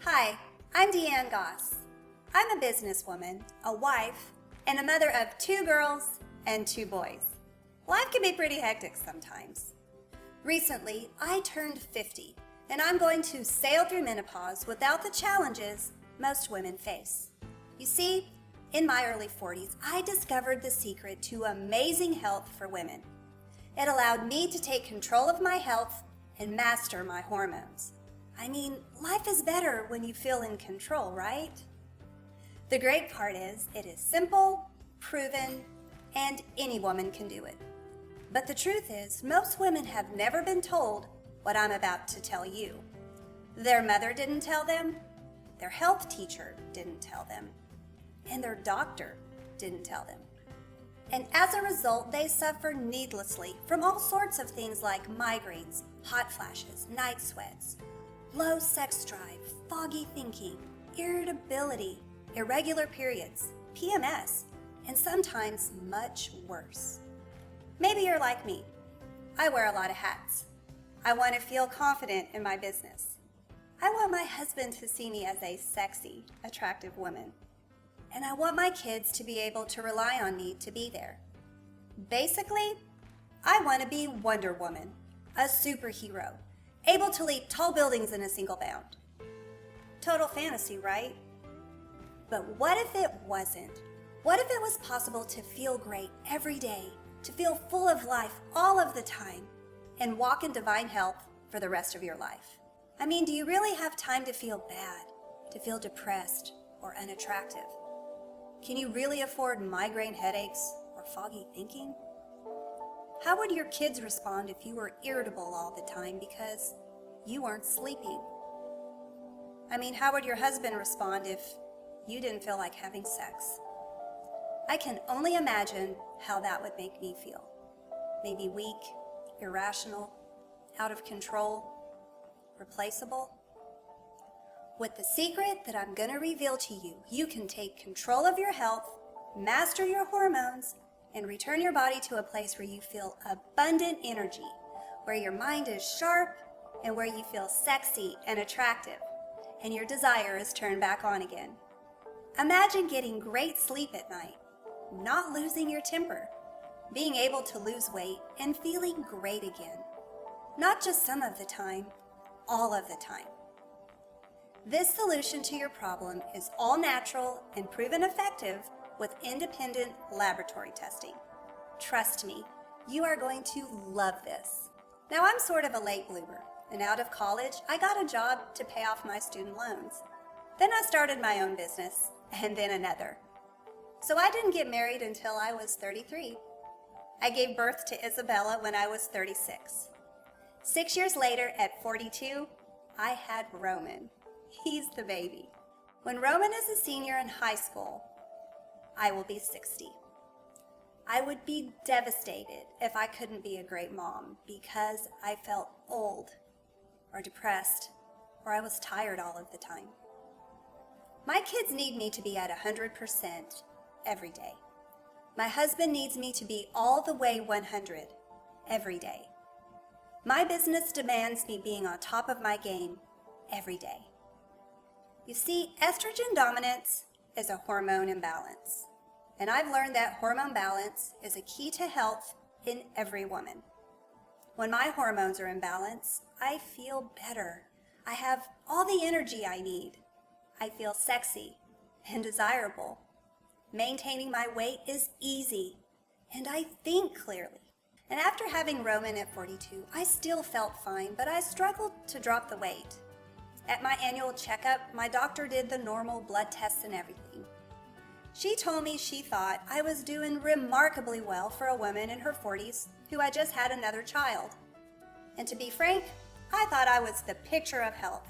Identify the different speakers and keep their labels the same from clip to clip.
Speaker 1: Hi, I'm Deanne Goss. I'm a businesswoman, a wife, and a mother of 2 girls and 2 boys. Life can be pretty hectic sometimes. Recently, I turned 50, and I'm going to sail through menopause without the challenges most women face. You see, in my early 40s, I discovered the secret to amazing health for women. It allowed me to take control of my health and master my hormones. I mean, life is better when you feel in control, right? The great part is, it is simple, proven, and any woman can do it. But the truth is, most women have never been told what I'm about to tell you. Their mother didn't tell them, their health teacher didn't tell them, and their doctor didn't tell them. And as a result, they suffer needlessly from all sorts of things like migraines, hot flashes, night sweats, low sex drive, foggy thinking, irritability, irregular periods, PMS, and sometimes much worse. Maybe you're like me. I wear a lot of hats. I want to feel confident in my business. I want my husband to see me as a sexy, attractive woman. And I want my kids to be able to rely on me to be there. Basically, I want to be Wonder Woman, a superhero, able to leap tall buildings in a single bound. Total fantasy, right? But what if it wasn't? What if it was possible to feel great every day, to feel full of life all of the time, and walk in divine health for the rest of your life? I mean, do you really have time to feel bad, to feel depressed or unattractive? Can you really afford migraine headaches or foggy thinking? How would your kids respond if you were irritable all the time because you weren't sleeping? I mean, how would your husband respond if you didn't feel like having sex? I can only imagine how that would make me feel. Maybe weak, irrational, out of control, replaceable. With the secret that I'm going to reveal to you, you can take control of your health, master your hormones, and return your body to a place where you feel abundant energy, where your mind is sharp, and where you feel sexy and attractive, and your desire is turned back on again. Imagine getting great sleep at night, not losing your temper, being able to lose weight, and feeling great again. Not just some of the time, all of the time. This solution to your problem is all natural and proven effective with independent laboratory testing. Trust me, you are going to love this. Now, I'm sort of a late bloomer, and out of college, I got a job to pay off my student loans. Then I started my own business, and then another. So I didn't get married until I was 33. I gave birth to Isabella when I was 36. 6 years later, at 42, I had Roman. He's the baby. When Roman is a senior in high school, I will be 60. I would be devastated if I couldn't be a great mom because I felt old or depressed or I was tired all of the time. My kids need me to be at 100% every day. My husband needs me to be all the way 100 every day. My business demands me being on top of my game every day. You see, estrogen dominance is a hormone imbalance. And I've learned that hormone balance is a key to health in every woman. When my hormones are in balance, I feel better. I have all the energy I need. I feel sexy and desirable. Maintaining my weight is easy, and I think clearly. And after having Roman at 42, I still felt fine, but I struggled to drop the weight. At my annual checkup, my doctor did the normal blood tests and everything. She told me she thought I was doing remarkably well for a woman in her 40s who had just had another child. And to be frank, I thought I was the picture of health.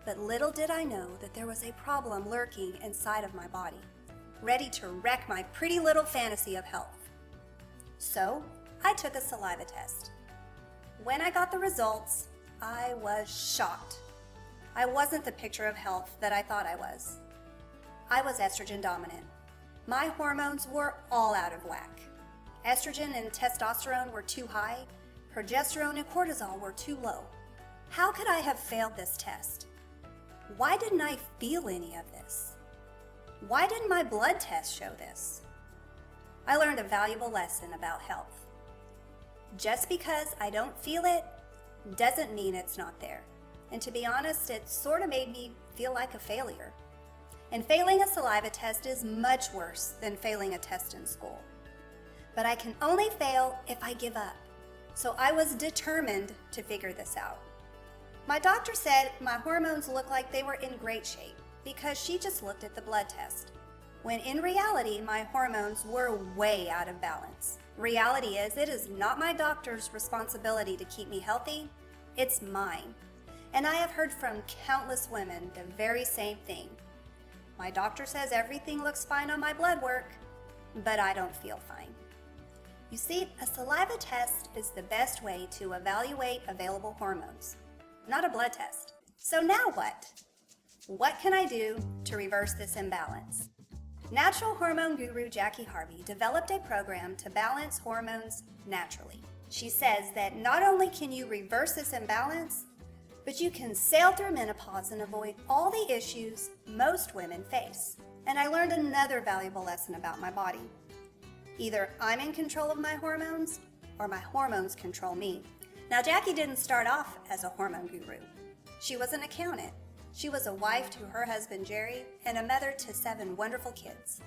Speaker 1: But little did I know that there was a problem lurking inside of my body, ready to wreck my pretty little fantasy of health. So I took a saliva test. When I got the results, I was shocked. I wasn't the picture of health that I thought I was. I was estrogen dominant. My hormones were all out of whack. Estrogen and testosterone were too high. Progesterone and cortisol were too low. How could I have failed this test? why didn't I feel any of this? Why didn't my blood test show this? I learned a valuable lesson about health. Just because I don't feel it doesn't mean it's not there. And to be honest, it sort of made me feel like a failure. And failing a saliva test is much worse than failing a test in school. But I can only fail if I give up. So I was determined to figure this out. My doctor said my hormones looked like they were in great shape because she just looked at the blood test, when in reality my hormones were way out of balance. Reality is, it is not my doctor's responsibility to keep me healthy, it's mine. And I have heard from countless women the very same thing. My doctor says everything looks fine on my blood work, but I don't feel fine. You see, a saliva test is the best way to evaluate available hormones, not a blood test. So now what? What can I do to reverse this imbalance? Natural hormone guru Jackie Harvey developed a program to balance hormones naturally. She says that not only can you reverse this imbalance, but you can sail through menopause and avoid all the issues most women face. And I learned another valuable lesson about my body. Either I'm in control of my hormones, or my hormones control me. Now, Jackie didn't start off as a hormone guru. She was an accountant. She was a wife to her husband Jerry and a mother to 7 wonderful kids,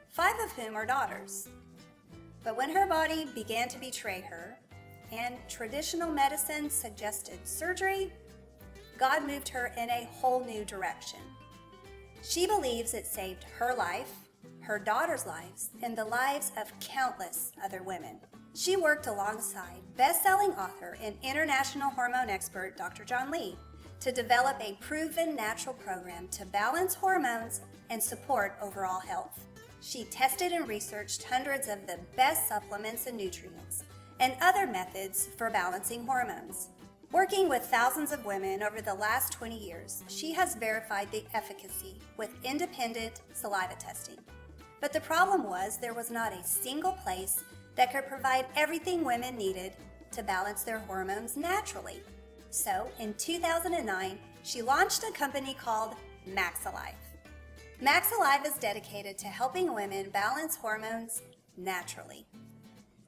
Speaker 1: 5 of whom are daughters. But when her body began to betray her and traditional medicine suggested surgery, God moved her in a whole new direction. She believes it saved her life, her daughters' lives, and the lives of countless other women. She worked alongside best-selling author and international hormone expert Dr. John Lee to develop a proven natural program to balance hormones and support overall health. She tested and researched hundreds of the best supplements and nutrients and other methods for balancing hormones. Working with thousands of women over the last 20 years, she has verified the efficacy with independent saliva testing. But the problem was there was not a single place that could provide everything women needed to balance their hormones naturally. So, in 2009, she launched a company called MaxAlive. MaxAlive is dedicated to helping women balance hormones naturally.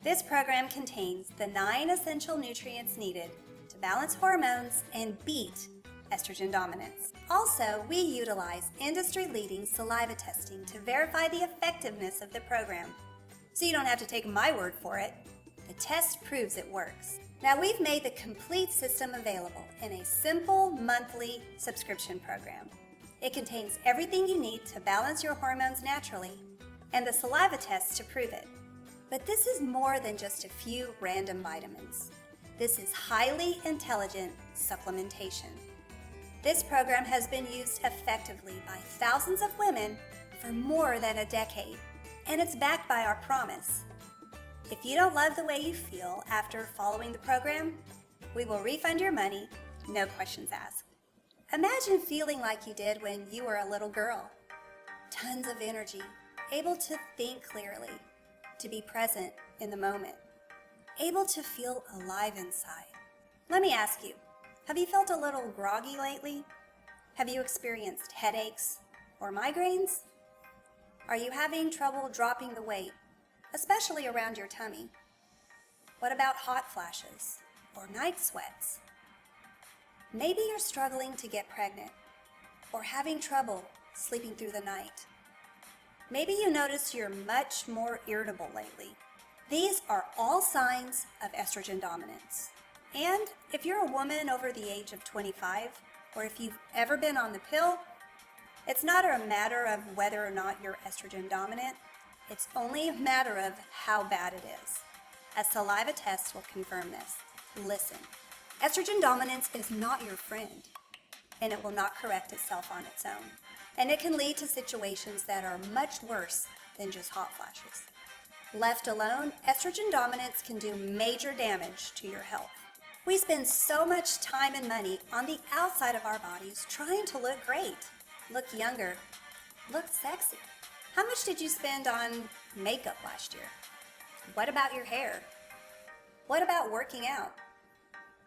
Speaker 1: This program contains the 9 essential nutrients needed to balance hormones and beat estrogen dominance. Also, we utilize industry-leading saliva testing to verify the effectiveness of the program. So you don't have to take my word for it. The test proves it works. Now, we've made the complete system available in a simple monthly subscription program. It contains everything you need to balance your hormones naturally and the saliva test to prove it. But this is more than just a few random vitamins. This is highly intelligent supplementation. This program has been used effectively by thousands of women for more than a decade, and it's backed by our promise. If you don't love the way you feel after following the program, we will refund your money, no questions asked. Imagine feeling like you did when you were a little girl. Tons of energy, able to think clearly, to be present in the moment, able to feel alive inside. Let me ask you, have you felt a little groggy lately? Have you experienced headaches or migraines? Are you having trouble dropping the weight, especially around your tummy? What about hot flashes or night sweats? Maybe you're struggling to get pregnant or having trouble sleeping through the night. Maybe you notice you're much more irritable lately. These are all signs of estrogen dominance. And if you're a woman over the age of 25, or if you've ever been on the pill, it's not a matter of whether or not you're estrogen dominant. It's only a matter of how bad it is. A saliva test will confirm this. Listen, estrogen dominance is not your friend, and it will not correct itself on its own. And it can lead to situations that are much worse than just hot flashes. Left alone, estrogen dominance can do major damage to your health. We spend so much time and money on the outside of our bodies trying to look great, look younger, look sexy. How much did you spend on makeup last year? What about your hair? What about working out?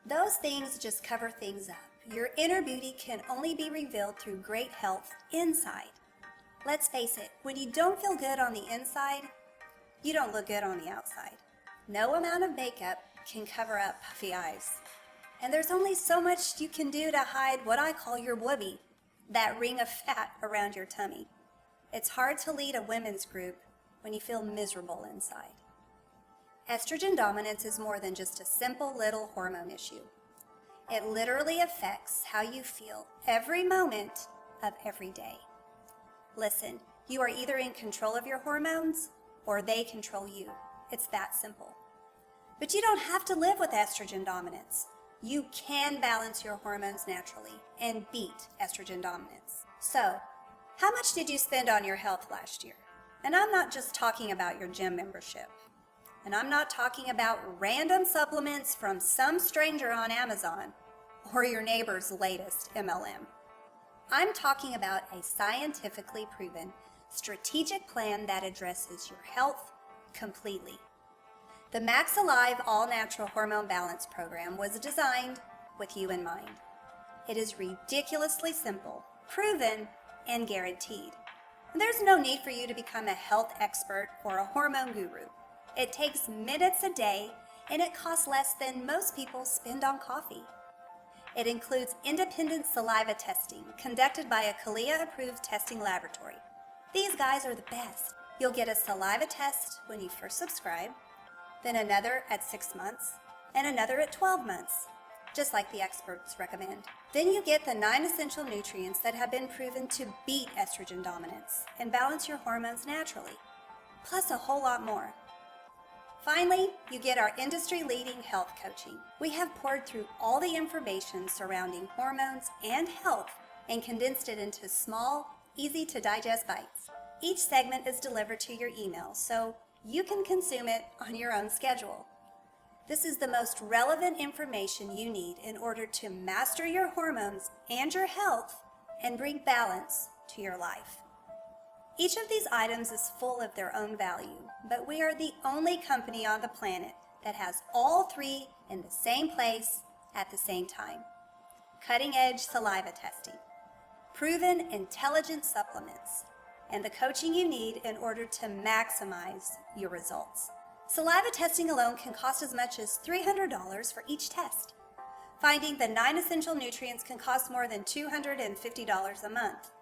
Speaker 1: Those things just cover things up. your inner beauty can only be revealed through great health inside. Let's face it, when you don't feel good on the inside, you don't look good on the outside. No amount of makeup can cover up puffy eyes. And there's only so much you can do to hide what I call your woobie, that ring of fat around your tummy. It's hard to lead a women's group when you feel miserable inside. Estrogen dominance is more than just a simple little hormone issue. It literally affects how you feel every moment of every day. Listen, you are either in control of your hormones or they control you. It's that simple. But you don't have to live with estrogen dominance. You can balance your hormones naturally and beat estrogen dominance. So, how much did you spend on your health last year? And I'm not just talking about your gym membership. And I'm not talking about random supplements from some stranger on Amazon or your neighbor's latest MLM. I'm talking about a scientifically proven strategic plan that addresses your health completely. The Max Alive All Natural Hormone Balance Program was designed with you in mind. It is ridiculously simple, proven, and guaranteed. There's no need for you to become a health expert or a hormone guru. It takes minutes a day, and it costs less than most people spend on coffee. It includes independent saliva testing conducted by a CALIA-approved testing laboratory. These guys are the best. You'll get a saliva test when you first subscribe, then another at 6 months, and another at 12 months, just like the experts recommend. Then you get the 9 essential nutrients that have been proven to beat estrogen dominance and balance your hormones naturally, plus a whole lot more. Finally, you get our industry-leading health coaching. We have poured through all the information surrounding hormones and health and condensed it into small, easy-to-digest bites. Each segment is delivered to your email, so you can consume it on your own schedule. This is the most relevant information you need in order to master your hormones and your health and bring balance to your life. Each of these items is full of their own value, but we are the only company on the planet that has all three in the same place at the same time. Cutting-edge saliva testing, proven intelligent supplements, and the coaching you need in order to maximize your results. Saliva testing alone can cost as much as $300 for each test. Finding the 9 essential nutrients can cost more than $250 a month.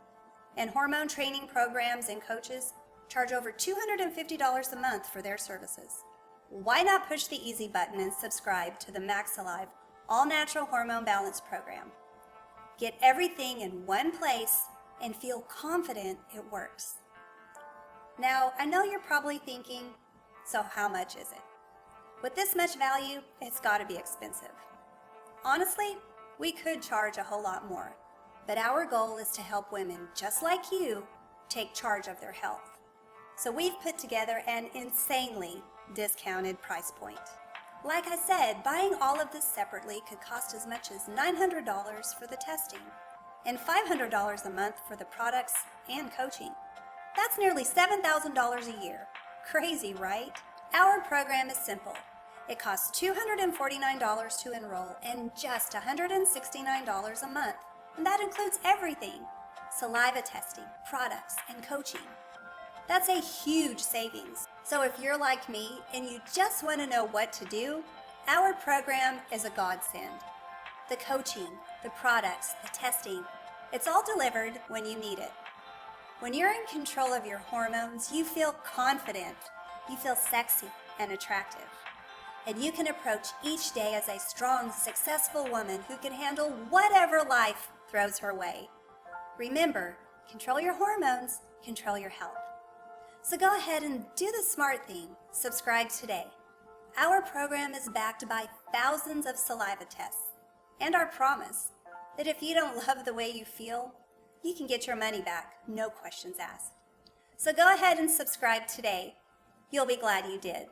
Speaker 1: And hormone training programs and coaches charge over $250 a month for their services. Why not push the easy button and subscribe to the Max Alive All Natural Hormone Balance Program? Get everything in one place and feel confident it works. Now, I know you're probably thinking, so how much is it? With this much value, it's got to be expensive. Honestly, we could charge a whole lot more, but our goal is to help women just like you take charge of their health. So we've put together an insanely discounted price point. Like I said, buying all of this separately could cost as much as $900 for the testing and $500 a month for the products and coaching. That's nearly $7,000 a year. Crazy, right? Our program is simple. It costs $249 to enroll and just $169 a month. And that includes everything: saliva testing, products, and coaching. That's a huge savings. So if you're like me and you just want to know what to do, our program is a godsend. The coaching, the products, the testing, it's all delivered when you need it. When you're in control of your hormones, you feel confident, you feel sexy and attractive. And you can approach each day as a strong, successful woman who can handle whatever life throws her way. Remember, control your hormones, control your health. So go ahead and do the smart thing. Subscribe today. Our program is backed by thousands of saliva tests and our promise that if you don't love the way you feel, you can get your money back, no questions asked. So go ahead and subscribe today. You'll be glad you did.